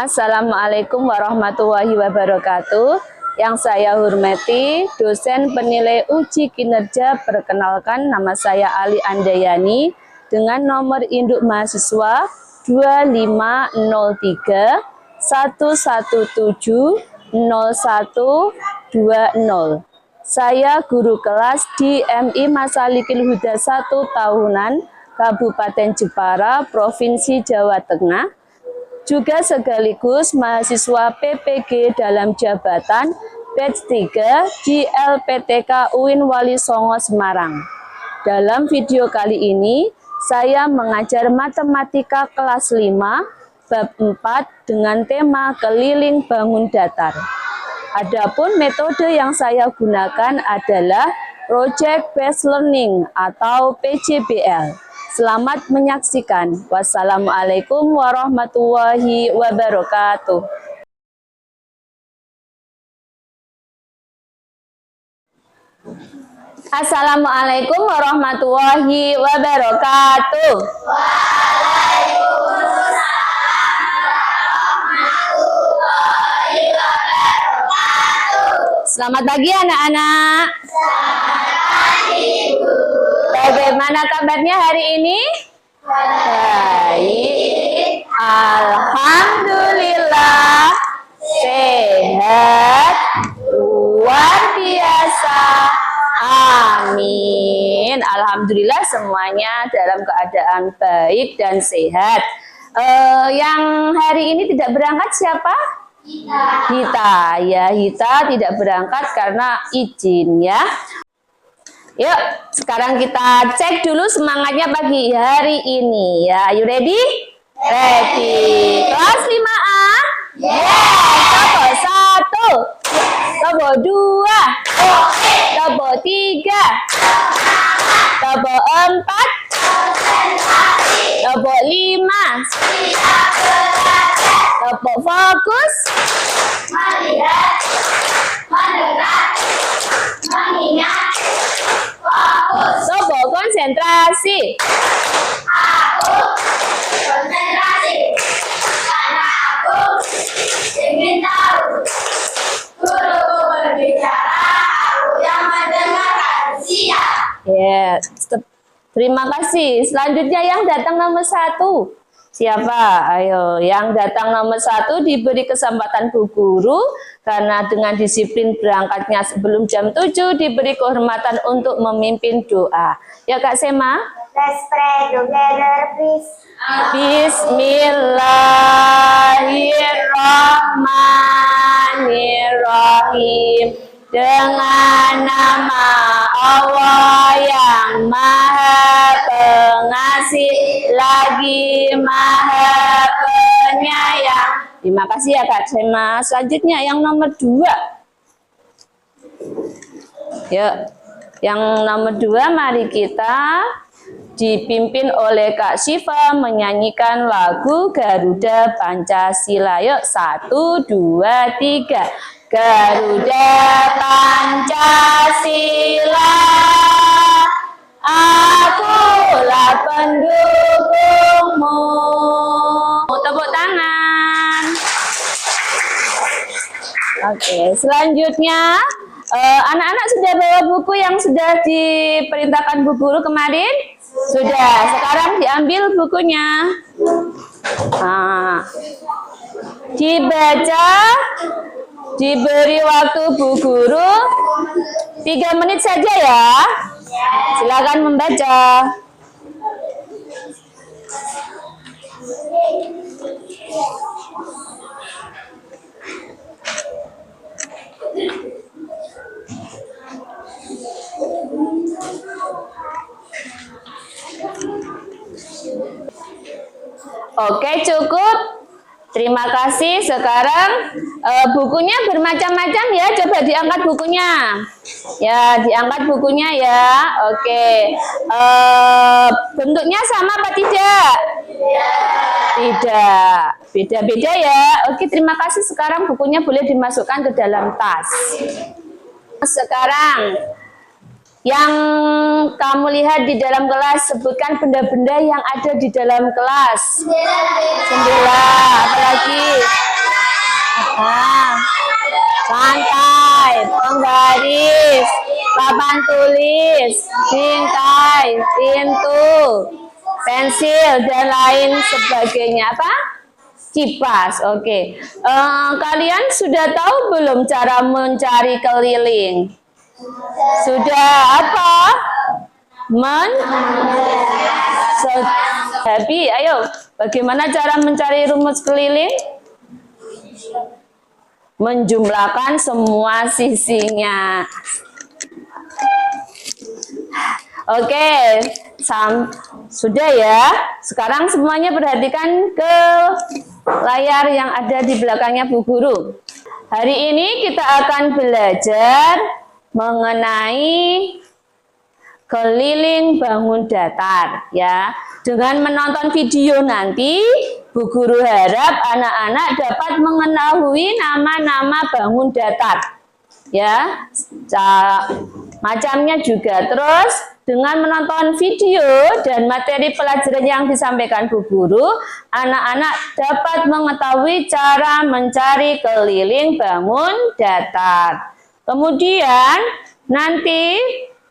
Assalamualaikum warahmatullahi wabarakatuh. Yang saya hormati dosen penilai uji kinerja, perkenalkan nama saya Ali Andayani dengan nomor induk mahasiswa 2503 117 0120. Saya guru kelas di MI Masalikul Huda 1 tahunan Kabupaten Jepara, Provinsi Jawa Tengah. Juga sekaligus mahasiswa PPG dalam jabatan batch 3 di LPTK UIN Wali Songo Semarang. Dalam video kali ini, saya mengajar matematika kelas 5, bab 4 dengan tema keliling bangun datar. Adapun metode yang saya gunakan adalah Project Based Learning atau PJBL. Selamat menyaksikan. Wassalamualaikum warahmatullahi wabarakatuh. Assalamualaikum warahmatullahi wabarakatuh. Selamat pagi anak-anak. Bagaimana kabarnya hari ini? Baik. Alhamdulillah. Sehat. Luar biasa. Amin. Alhamdulillah semuanya dalam keadaan baik dan sehat. Yang hari ini tidak berangkat siapa? Hita. Ya, Hita tidak berangkat karena izin ya. Yuk, sekarang kita cek dulu semangatnya pagi hari ini ya. You ready? Ready. Kelas 5A? Yes. Tobo 1. Tobo 2. Tobo 3. Tobo 4. Tobo 5. Tobo fokus. Melihat. Mendengar. Mengingat. Tobo konsentrasi. Aku konsentrasi karena aku ingin tahu. Guruku berbicara, aku yang mendengarkan. Siap. Yes. Terima kasih. Selanjutnya yang datang nomor 1. Siapa? Ayo, yang datang nomor 1 diberi kesempatan Bu Guru karena dengan disiplin berangkatnya sebelum jam 7 diberi kehormatan untuk memimpin doa. Ya Kak Sema? Let's pray together, please. Bismillahirrahmanirrahim. Dengan nama Allah yang Maha Pengasih lagi Maha Penyayang. Terima kasih ya Kak Sema. Selanjutnya yang nomor 2. Yuk, yang nomor 2 mari kita dipimpin oleh Kak Syifa menyanyikan lagu Garuda Pancasila. Yuk, 1, 2, 3. Garuda Pancasila, akulah pendukungmu. Tepuk tangan. Oke, selanjutnya anak-anak sudah bawa buku yang sudah diperintahkan Bu Guru kemarin? Sudah, sekarang diambil bukunya. Nah, dibaca, diberi waktu Bu Guru 3 menit saja ya. Silakan membaca. Oke, cukup. Terima kasih. Sekarang bukunya bermacam-macam ya. Coba diangkat bukunya. Ya, diangkat bukunya ya. Oke. Bentuknya sama apa tidak? Tidak. Beda-beda ya. Oke, terima kasih. Sekarang bukunya boleh dimasukkan ke dalam tas. Sekarang Yang kamu lihat di dalam kelas, sebutkan benda-benda yang ada di dalam kelas. 9. Apalagi? Nah, lantai, penggaris, papan tulis, bingkai, pintu, pensil, dan lain sebagainya. Apa? Kipas. Oke. Kalian sudah tahu belum cara mencari keliling? Sudah apa? Happy, ayo. Bagaimana cara mencari rumus keliling? Menjumlahkan semua sisinya. Oke, sudah ya. Sekarang semuanya perhatikan ke layar yang ada di belakangnya Bu Guru. Hari ini kita akan belajar mengenai keliling bangun datar ya. Dengan menonton video nanti, Bu Guru harap anak-anak dapat mengetahui nama-nama bangun datar. Ya, macamnya juga. Terus dengan menonton video dan materi pelajaran yang disampaikan Bu Guru, anak-anak dapat mengetahui cara mencari keliling bangun datar. Kemudian nanti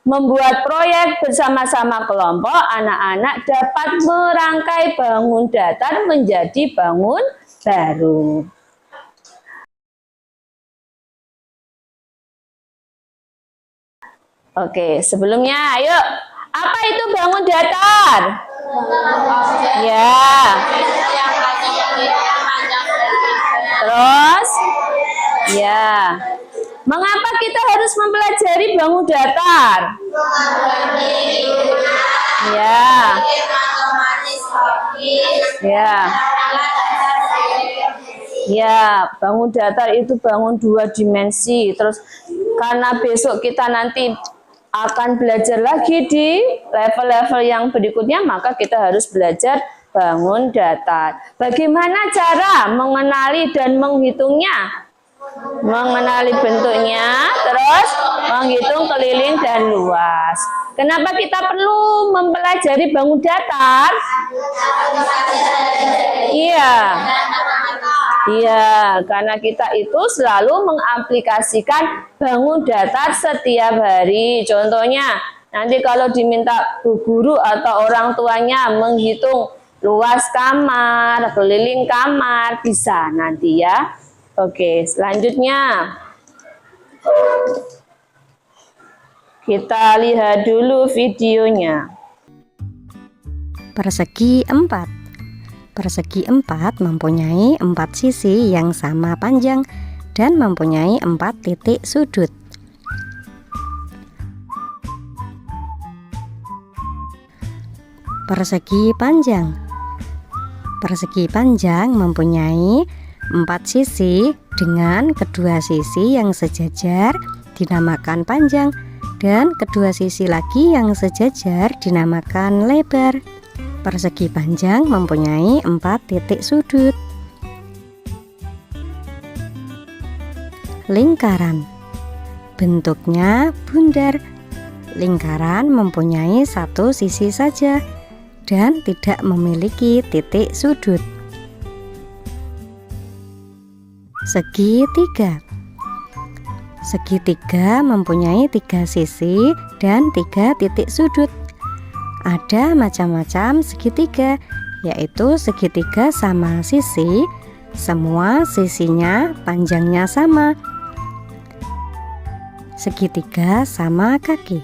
membuat proyek bersama-sama kelompok, anak-anak dapat merangkai bangun datar menjadi bangun baru. Oke, sebelumnya ayo, apa itu bangun datar? Ya. Terus? Ya. Mengapa kita harus mempelajari bangun datar? Ya. Ya. Ya, bangun datar itu bangun 2 dimensi. Terus karena besok kita nanti akan belajar lagi di level-level yang berikutnya, maka kita harus belajar bangun datar. Bagaimana cara mengenali dan menghitungnya? Mengenali bentuknya, terus menghitung keliling dan luas. Kenapa kita perlu mempelajari bangun datar? Iya. Iya, karena kita itu selalu mengaplikasikan bangun datar setiap hari. Contohnya, nanti kalau diminta Bu Guru atau orang tuanya menghitung luas kamar, keliling kamar, bisa nanti ya. Oke, selanjutnya kita lihat dulu videonya. Persegi 4. Persegi 4 mempunyai 4 sisi yang sama panjang dan mempunyai 4 titik sudut. Persegi panjang. Persegi panjang mempunyai 4 sisi dengan kedua sisi yang sejajar dinamakan panjang dan kedua sisi lagi yang sejajar dinamakan lebar. Persegi panjang mempunyai 4 titik sudut. Lingkaran. Bentuknya bundar. Lingkaran mempunyai 1 sisi saja dan tidak memiliki titik sudut. Segitiga. Segitiga mempunyai 3 sisi dan 3 titik sudut. Ada macam-macam segitiga, yaitu segitiga sama sisi, semua sisinya panjangnya sama. Segitiga sama kaki.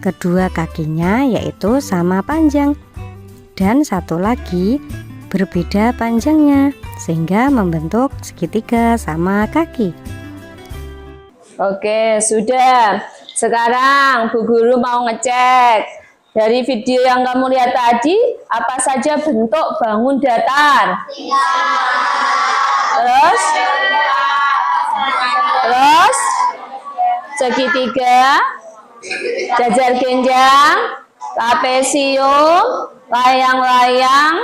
Kedua kakinya yaitu sama panjang, dan satu lagi berbeda panjangnya, sehingga membentuk segitiga sama kaki. Oke, sudah. Sekarang Bu Guru mau ngecek. Dari video yang kamu lihat tadi, apa saja bentuk bangun datar? Terus segitiga, jajar genjang, trapesium, layang-layang,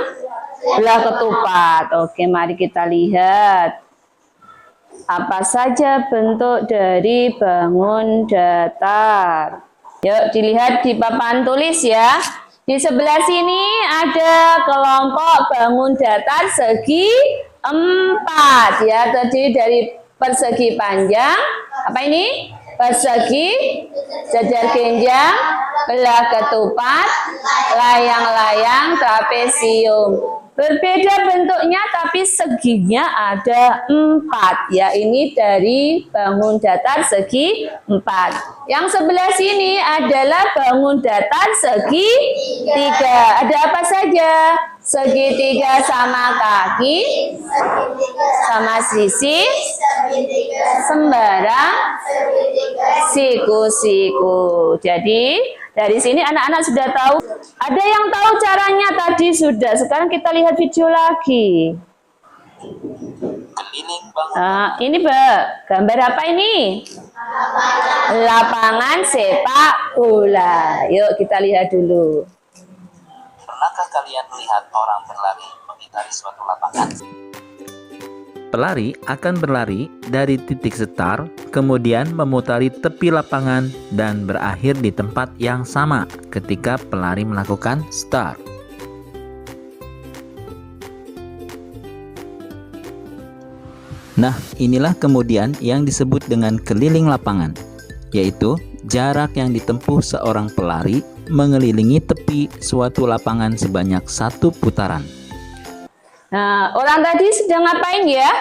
belah ketupat. Oke, mari kita lihat. Apa saja bentuk dari bangun datar? Yuk dilihat di papan tulis ya. Di sebelah sini ada kelompok bangun datar segi 4 ya. Tadi dari persegi panjang, apa ini? Persegi, jajar genjang, belah ketupat, layang-layang, trapesium. Berbeda bentuknya tapi seginya ada 4 ya. Ini dari bangun datar segi 4. Yang sebelah sini adalah bangun datar segi 3. Ada apa saja? Segitiga sama kaki, sama sisi, sembarang, siku-siku. Jadi dari sini anak-anak sudah tahu. Ada yang tahu caranya tadi sudah. Sekarang kita lihat video lagi. Nah, ini gambar apa ini? Lapangan sepak bola. Yuk kita lihat dulu. Pernahkah kalian melihat orang berlari mengitari suatu lapangan? Pelari akan berlari dari titik start, kemudian memutari tepi lapangan dan berakhir di tempat yang sama ketika pelari melakukan start. Nah, inilah kemudian yang disebut dengan keliling lapangan, yaitu jarak yang ditempuh seorang pelari mengelilingi tepi suatu lapangan sebanyak 1 putaran. Nah, orang tadi sedang ngapain ya?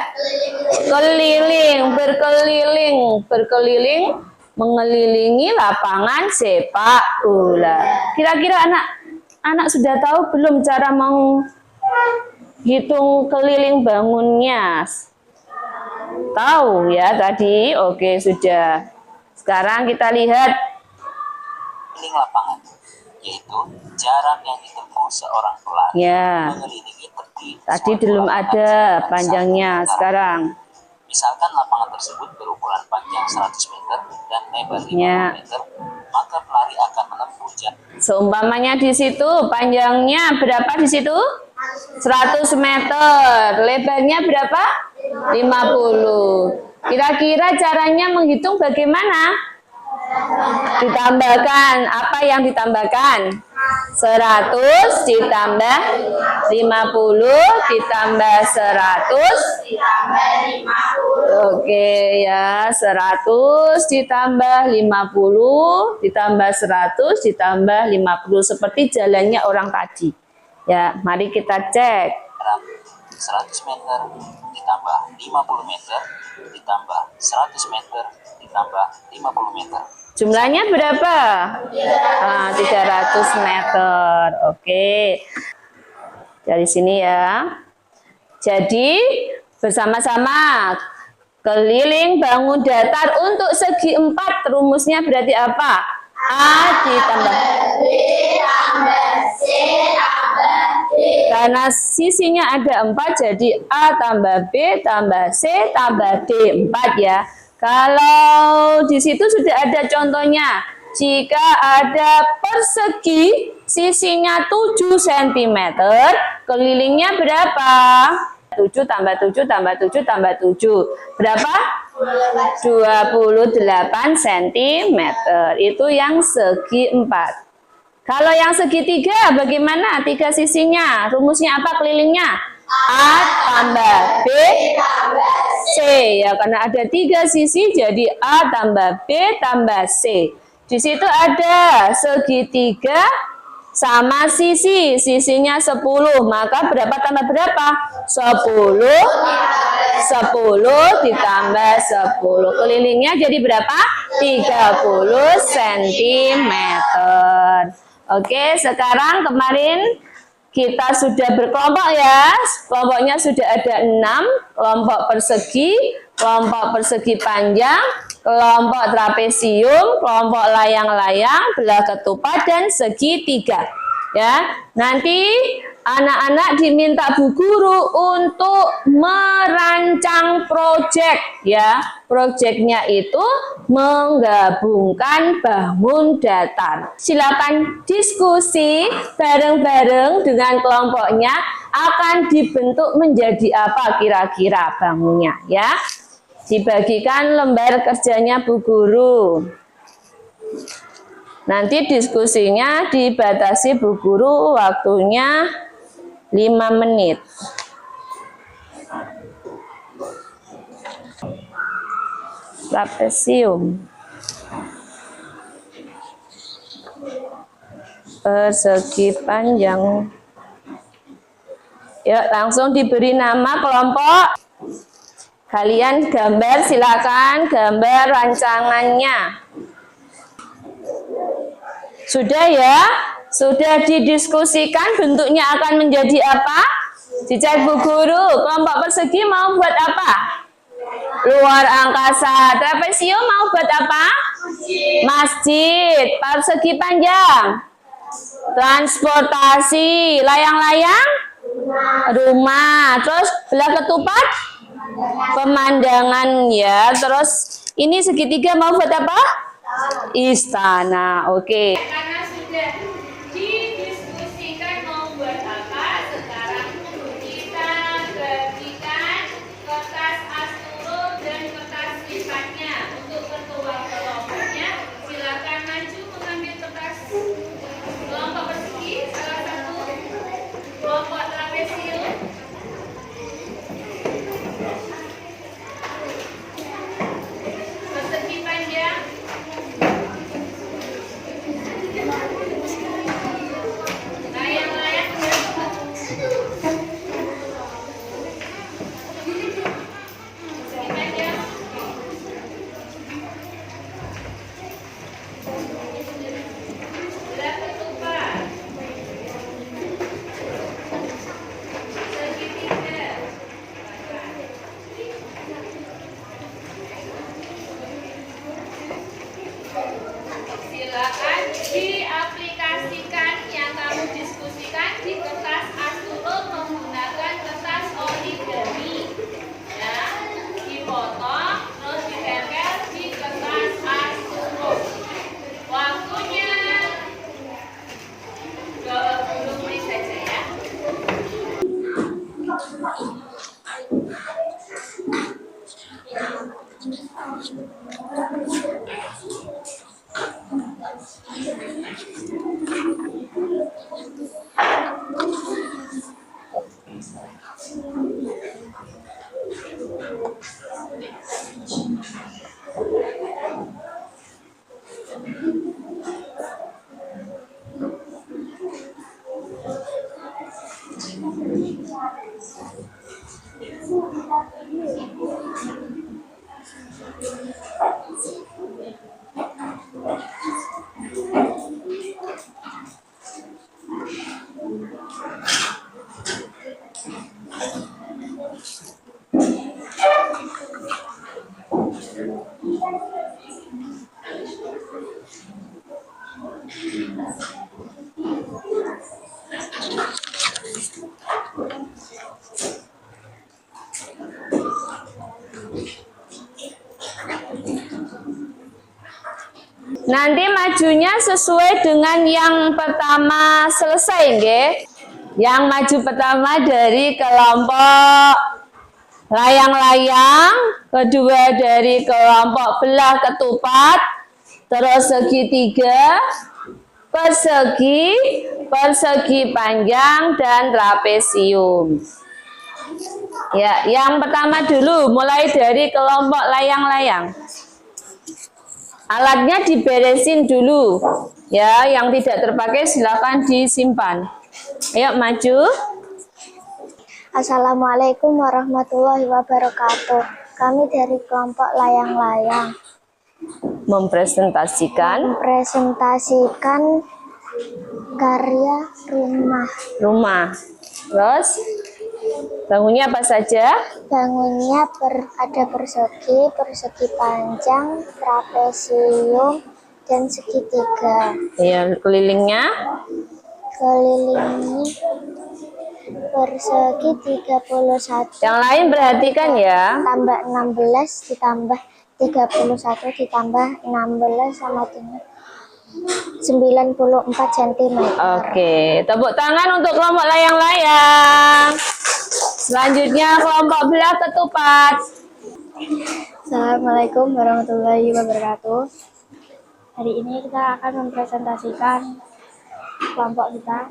Keliling, berkeliling, mengelilingi lapangan sepak bola. Kira-kira anak sudah tahu belum cara menghitung keliling bangunnya? Tahu ya tadi? Oke, sudah. Sekarang kita lihat Keliling lapangan, yaitu jarak yang ditempuh seorang pelari ya. mengelilingi tepi. Tadi belum ada panjangnya. Sekarang misalkan lapangan tersebut berukuran panjang 100 meter dan lebar 50 ya. meter, maka pelari akan menempuh jarak. Seumpamanya di situ panjangnya berapa di situ? 100 meter. Lebarnya berapa? 50. Kira-kira caranya menghitung bagaimana? Ditambahkan. Apa yang ditambahkan? 100 ditambah 50 ditambah 100. Oke ya, 100 ditambah 50 ditambah 100 ditambah 50 seperti jalannya orang tadi. Ya, mari kita cek. 100 meter ditambah 50 meter ditambah 100 meter ditambah 50 meter. Jumlahnya berapa? 300 meter. Oke. Dari sini ya. Jadi bersama-sama keliling bangun datar untuk segi 4. Rumusnya berarti apa? A ditambah B tambah C tambah D. Karena sisinya ada 4 jadi A tambah B tambah C tambah D. 4 ya. Kalau di situ sudah ada contohnya. Jika ada persegi sisinya 7 cm, kelilingnya berapa? 7 tambah 7 tambah 7 tambah 7. Berapa? 28 cm. Itu yang segi 4. Kalau yang segi 3 bagaimana? 3 sisinya. Rumusnya apa kelilingnya? A tambah B tambah C. Ya, karena ada 3 sisi jadi A tambah B tambah C. Di situ ada segitiga sama sisi. Sisinya 10. Maka berapa tambah berapa? 10 ditambah 10. Kelilingnya jadi berapa? 30 cm. Oke, sekarang kemarin kita sudah berkelompok ya. Kelompoknya sudah ada 6. Kelompok persegi panjang, kelompok trapesium, kelompok layang-layang, belah ketupat, dan segitiga. Ya, nanti anak-anak diminta Bu Guru untuk merancang proyek ya. Proyeknya itu menggabungkan bangun datar. Silakan diskusi bareng-bareng dengan kelompoknya akan dibentuk menjadi apa kira-kira bangunnya ya. Dibagikan lembar kerjanya Bu Guru. Nanti diskusinya dibatasi Bu Guru waktunya 5 menit. trapesium. Persegi panjang. Yuk, langsung diberi nama kelompok. Kalian gambar, silakan gambar rancangannya. Sudah ya? Sudah didiskusikan bentuknya akan menjadi apa? Dicek Bu Guru. Kelompok persegi mau buat apa? Luar angkasa. Trapesium mau buat apa? Masjid. Persegi panjang. Transportasi. Layang-layang? Rumah. Terus belah ketupat? Pemandangan ya. Terus ini segitiga mau buat apa? Istana. Oke. Karena sudah didiskusikan mau buat apa, sekarang kita bagikan kertas asturut dan kertas lifatnya. Untuk ketua kelompoknya, silakan maju mengambil kertas kelompok persegi, salah satu kelompok trapesium. Persegi panjang. Layang-layang panjang. Belah ketupat. Segitiga. Silakan diaplikasikan yang kamu diskusikan di kertas asturut menggunakan kertas origami. Ya, dipotong terus ditempel di kertas asturut. Waktunya 20 menit saja ya. Nanti majunya sesuai dengan yang pertama selesai, nggih. Yang maju pertama dari kelompok layang-layang, kedua dari kelompok belah ketupat, terus segitiga, persegi, persegi panjang, dan trapesium. Ya, yang pertama dulu, mulai dari kelompok layang-layang. Alatnya diberesin dulu, ya. Yang tidak terpakai silakan disimpan. Ayo maju. Assalamualaikum warahmatullahi wabarakatuh. Kami dari kelompok layang-layang Mempresentasikan karya rumah. Terus bangunnya apa saja? Bangunnya ada persegi panjang, trapesium, dan segitiga. Ya, kelilingnya Persegi 31. yang lain perhatikan ya. Tambah 16 ditambah 31 ditambah 16 sama dengan 94 cm. Oke, tepuk tangan untuk kelompok layang-layang. Selanjutnya kelompok belah ketupat. Assalamualaikum warahmatullahi wabarakatuh. Hari ini kita akan mempresentasikan kelompok kita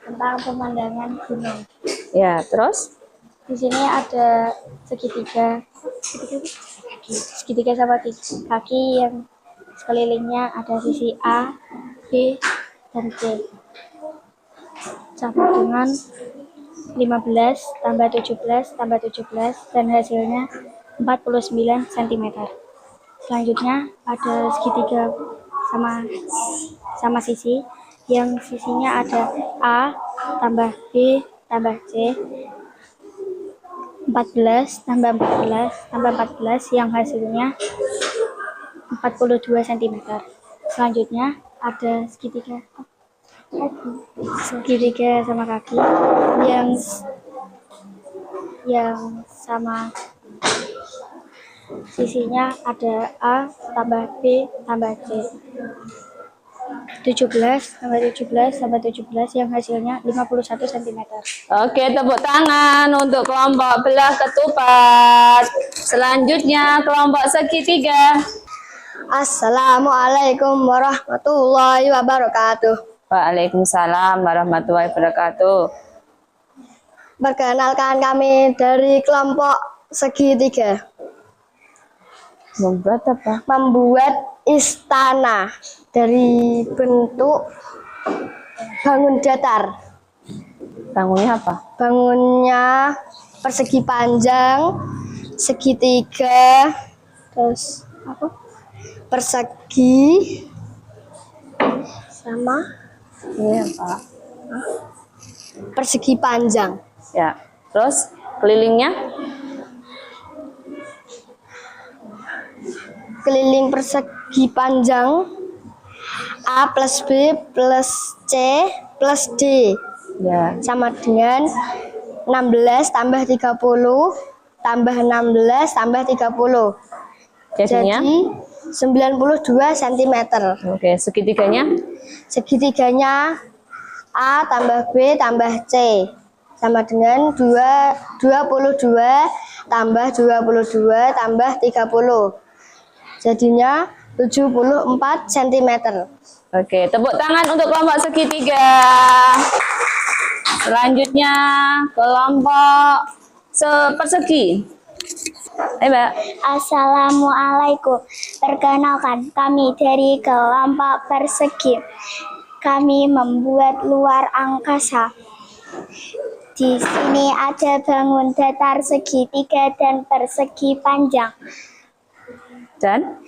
tentang pemandangan gunung. Ya, terus Di sini ada segitiga Segitiga sama kaki yang sekelilingnya ada sisi A, B, dan C. Sama dengan 15 tambah 17 tambah 17 dan hasilnya 49 cm. Selanjutnya ada segitiga sama sisi yang sisinya ada A tambah B tambah C, 14 tambah 14 tambah 14 yang hasilnya 42 cm. Selanjutnya ada segitiga sama kaki yang sama sisinya ada A tambah B tambah C, 17 tambah 17 tambah 17 yang hasilnya 51 cm. Oke, tepuk tangan untuk kelompok belah ketupat. Selanjutnya kelompok segitiga. Assalamualaikum warahmatullahi wabarakatuh. Waalaikumsalam warahmatullahi wabarakatuh. Perkenalkan, kami dari kelompok segitiga Membuat apa? membuat istana dari bentuk bangun datar. Bangunnya apa? Bangunnya persegi panjang, segitiga, terus apa? Persegi sama Ini apa? persegi panjang. Ya. Terus kelilingnya? Keliling persegi panjang A plus B plus C plus D Ya. sama dengan 16 tambah 30 tambah 16 tambah 30. Jadinya? Jadi 92 cm. Oke, segitiganya? Segitiganya A tambah B tambah C sama dengan 22 tambah 22 tambah 30. Jadinya 74 cm. Oke, tepuk tangan untuk kelompok segitiga. Selanjutnya kelompok persegi. Mbak. Assalamualaikum. Perkenalkan, kami dari kelompok persegi. Kami membuat luar angkasa. Di sini ada bangun datar, segitiga, dan persegi panjang Dan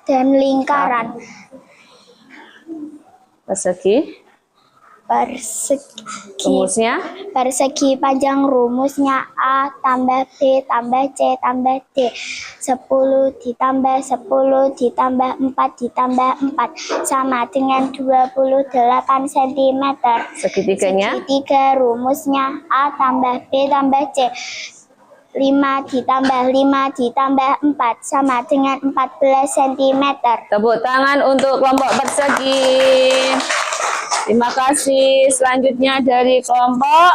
dan lingkaran. persegi. Rumusnya? Persegi panjang rumusnya A tambah B tambah C tambah D. 10 ditambah 10 ditambah 4 ditambah 4 sama dengan 28 cm. Segitiganya? Segitiga rumusnya A tambah B tambah C. 5 ditambah 5 ditambah 4 sama dengan 14 cm. Tepuk tangan untuk kelompok persegi. Terima kasih. Selanjutnya dari kelompok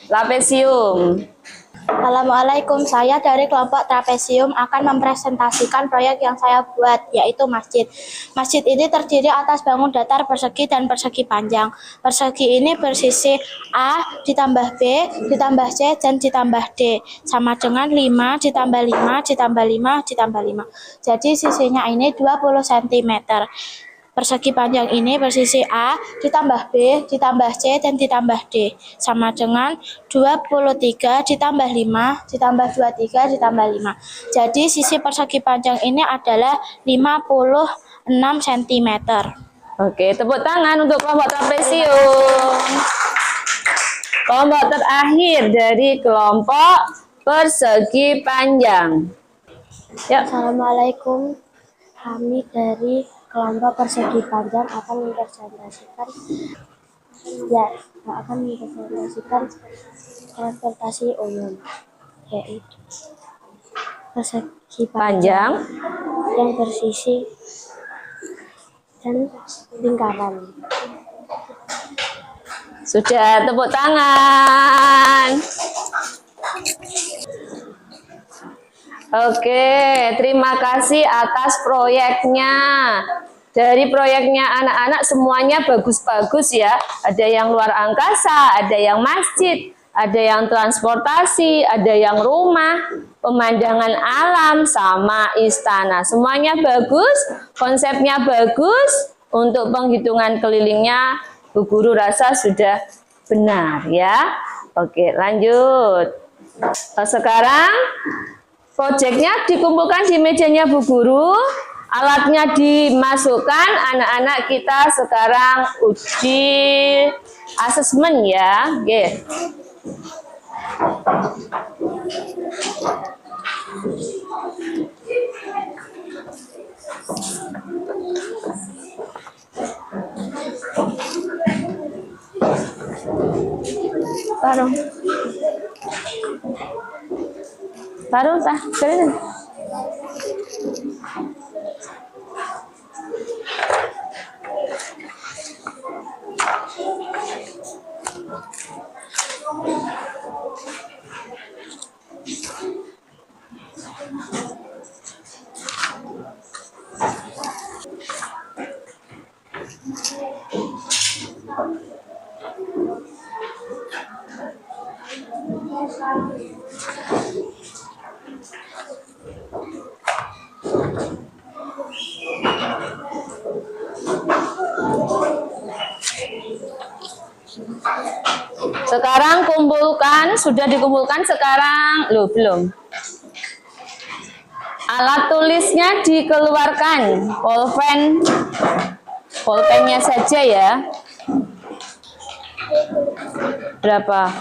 trapesium. Assalamualaikum, saya dari kelompok trapesium akan mempresentasikan proyek yang saya buat, yaitu masjid. Masjid ini terdiri atas bangun datar, persegi, dan persegi panjang. Persegi ini bersisi A ditambah B ditambah C dan ditambah D, sama dengan 5 ditambah 5 ditambah 5 ditambah 5. Jadi sisinya ini 20 cm. Persegi panjang ini bersisi A ditambah B ditambah C dan ditambah D, sama dengan 23 ditambah 5 ditambah 23 ditambah 5. Jadi sisi persegi panjang ini adalah 56 cm. Oke, tepuk tangan untuk kelompok trapesium. Kelompok terakhir dari kelompok persegi panjang. Yuk. Assalamualaikum, kami dari kelompok persegi panjang akan mempresentasikan transportasi umum, yaitu persegi Panjang. yang bersisi dan lingkaran. Sudah, tepuk tangan. Oke, terima kasih atas proyeknya. Dari proyeknya anak-anak semuanya bagus-bagus ya. Ada yang luar angkasa, ada yang masjid, Ada yang transportasi, ada yang rumah, pemandangan alam, sama istana. Semuanya bagus, konsepnya bagus. Untuk penghitungan kelilingnya, Bu Guru rasa sudah benar ya. Oke, lanjut. Sekarang proyeknya dikumpulkan di mejanya Bu Guru. Alatnya dimasukkan, anak-anak kita sekarang uji asesmen ya. Oke. Taruh. Taruh, keren. Sekarang kumpulkan, sudah dikumpulkan sekarang, loh belum. Alat tulisnya dikeluarkan, pulpennya saja ya. Berapa?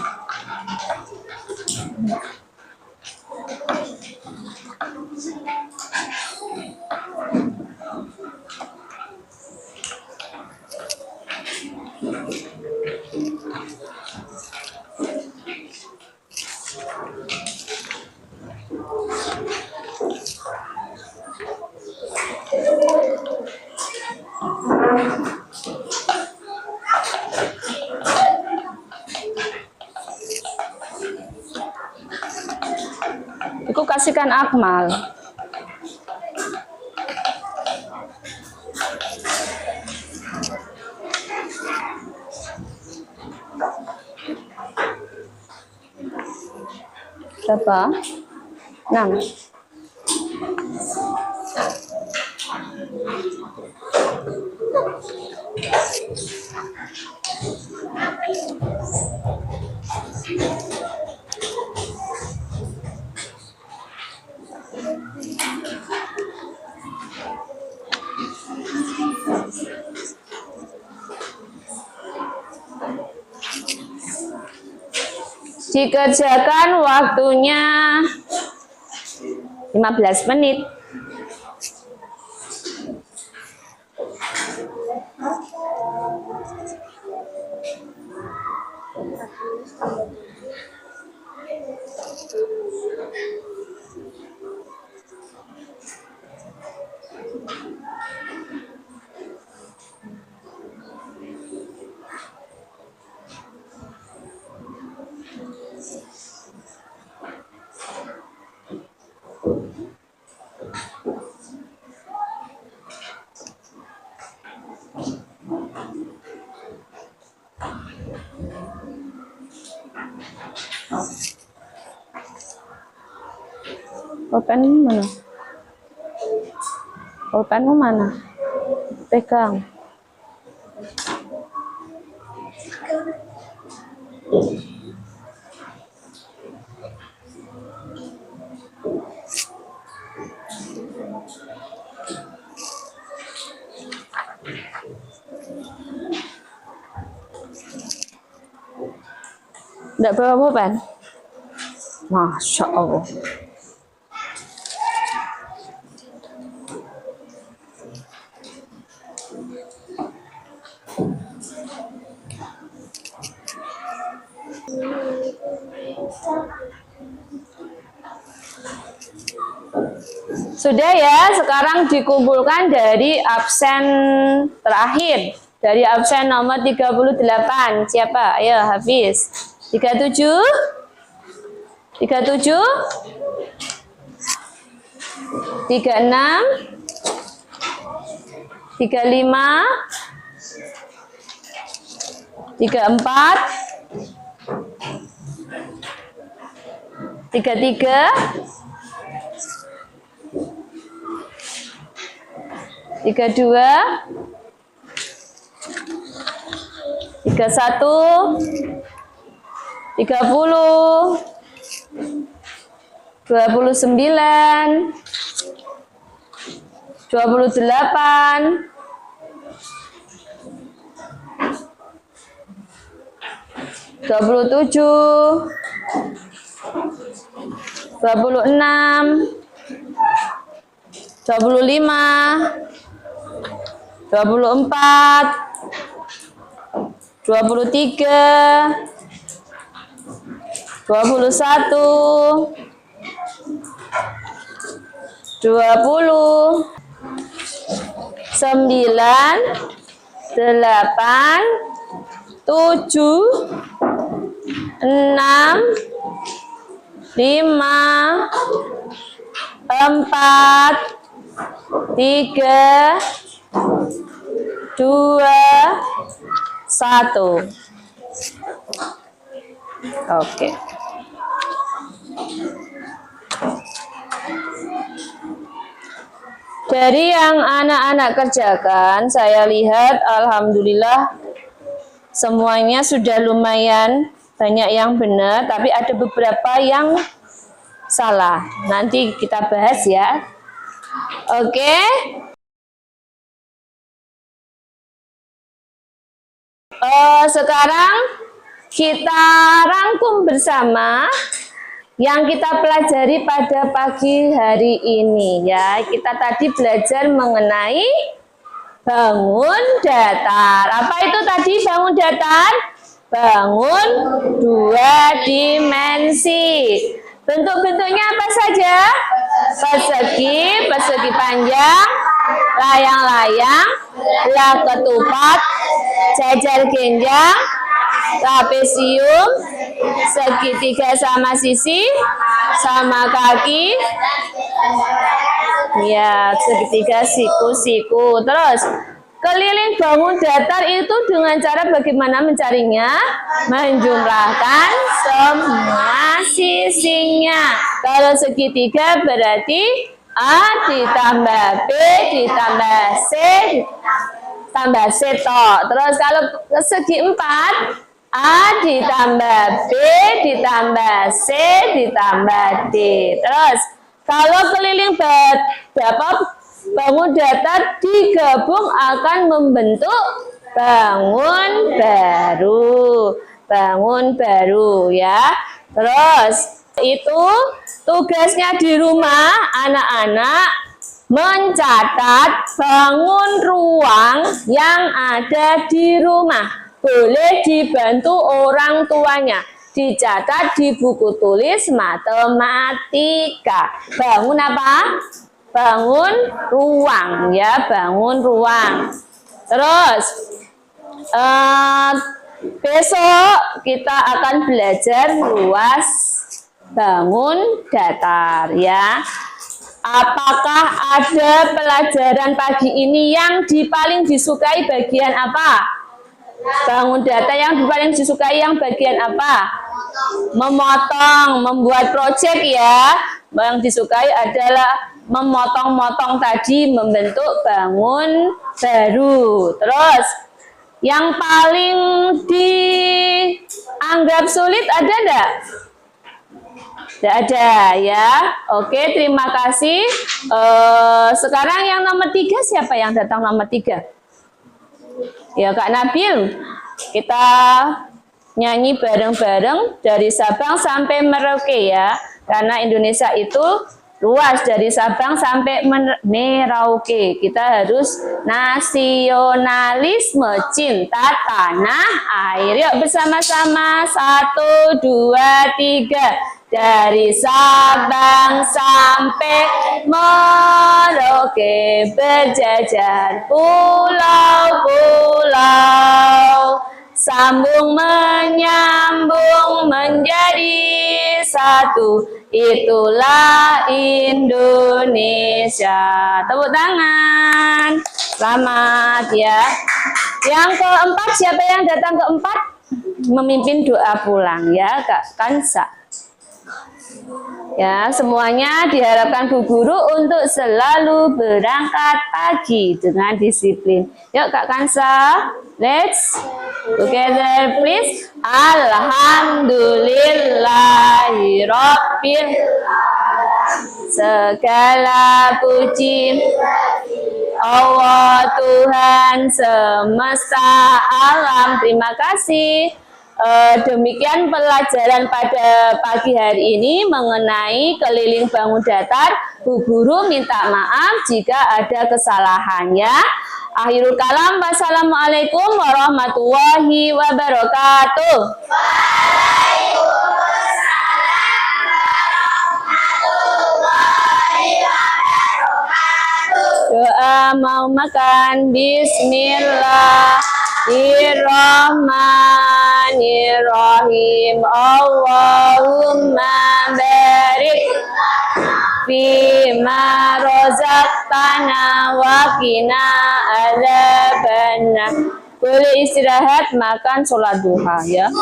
Aku kasihkan Akmal. Berapa? 6. Dikerjakan waktunya 15 menit. Pulpenmu mana? Pulpenmu mana? Pegang. Nggak bawa pulpen? Masya Allah. Sudah ya, sekarang dikumpulkan dari absen terakhir. Dari absen nomor 38. Siapa? Ayo, Hafiz. 37? 37? 36? 35? 34? 33, 32, 31, 30, 29, 28, 27, 26, 25, 24, 23, 21, 20, 9, 8, 7, 6, 5, 4, 3, 2, 1. Oke. Dari yang anak-anak kerjakan, saya lihat alhamdulillah semuanya sudah lumayan banyak yang benar, tapi ada beberapa yang salah. Nanti kita bahas ya. Oke. Sekarang kita rangkum bersama yang kita pelajari pada pagi hari ini ya. Kita tadi belajar mengenai bangun datar. Apa itu tadi bangun datar? Bangun dua dimensi. Bentuk-bentuknya apa saja? Persegi, persegi panjang, layang-layang, belah ketupat, jajar genjang, trapesium, segitiga sama sisi, sama kaki, ya segitiga siku-siku. Terus keliling bangun datar itu dengan cara bagaimana mencarinya? Menjumlahkan semua sisinya. Kalau segitiga berarti A ditambah B ditambah C tambah C tok. Terus kalau segi 4, A ditambah B ditambah C ditambah D. Terus kalau keliling bangun datar digabung akan membentuk bangun baru. Bangun baru ya. Terus itu tugasnya di rumah anak-anak mencatat bangun ruang yang ada di rumah. Boleh dibantu orang tuanya. Dicatat di buku tulis matematika. Bangun apa? Bangun ruang ya, bangun ruang. Terus besok kita akan belajar luas bangun datar ya. Apakah ada pelajaran pagi ini yang paling disukai bagian apa? Bangun datar yang paling disukai yang bagian apa? Memotong, membuat proyek ya. Yang disukai adalah memotong-motong tadi membentuk bangun baru. Terus yang paling dianggap sulit ada enggak? Tidak ada ya. Oke, terima kasih. Sekarang yang nomor 3 siapa yang datang nomor 3? Ya Kak Nabil. Kita nyanyi bareng-bareng dari Sabang sampai Merauke ya. Karena Indonesia itu luas dari Sabang sampai Merauke. Kita harus nasionalisme, cinta tanah air. Yuk bersama-sama 1, 2, 3. Dari Sabang sampai Merauke berjajar pulau-pulau, sambung menyambung menjadi satu, itulah Indonesia. Tepuk tangan. Selamat ya. Yang keempat, siapa yang datang keempat? Memimpin doa pulang ya Kak Kansa. Ya, semuanya diharapkan Bu Guru untuk selalu berangkat pagi dengan disiplin. Yuk Kak Kansa, let's together please. Alhamdulillahirabbil segala puji Allah Tuhan semesta alam. Terima kasih. Demikian pelajaran pada pagi hari ini mengenai keliling bangun datar. Bu Guru minta maaf jika ada kesalahan ya. Akhirul kalam, wassalamualaikum warahmatullahi wabarakatuh. Doa mau makan, bismillahirrahmanirrahim. Allahumma barik fima rozaqtana wa qina adzabannar. Boleh istirahat, makan, sholat duha ya.